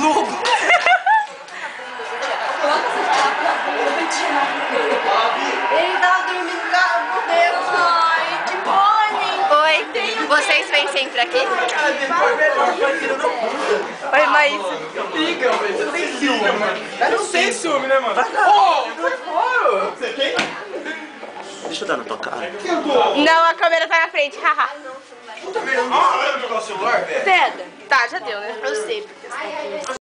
Globo. Ele tava dormindo no dedo. Ai, que bom. Oi, vocês vêm sempre aqui? Cara, depois melhor, parceiro, não muda. Oi, mas... Fica, velho, você não tem ciúme, mano. Eu não tenho ciúme, né, mano? Ô, sai fora. Você quem? Deixa eu dar na tua cara. Não, a câmera tá na frente, haha. Puta merda, não sabe jogar o celular, velho? Pega. Tá, já deu, né? Eu sei, porque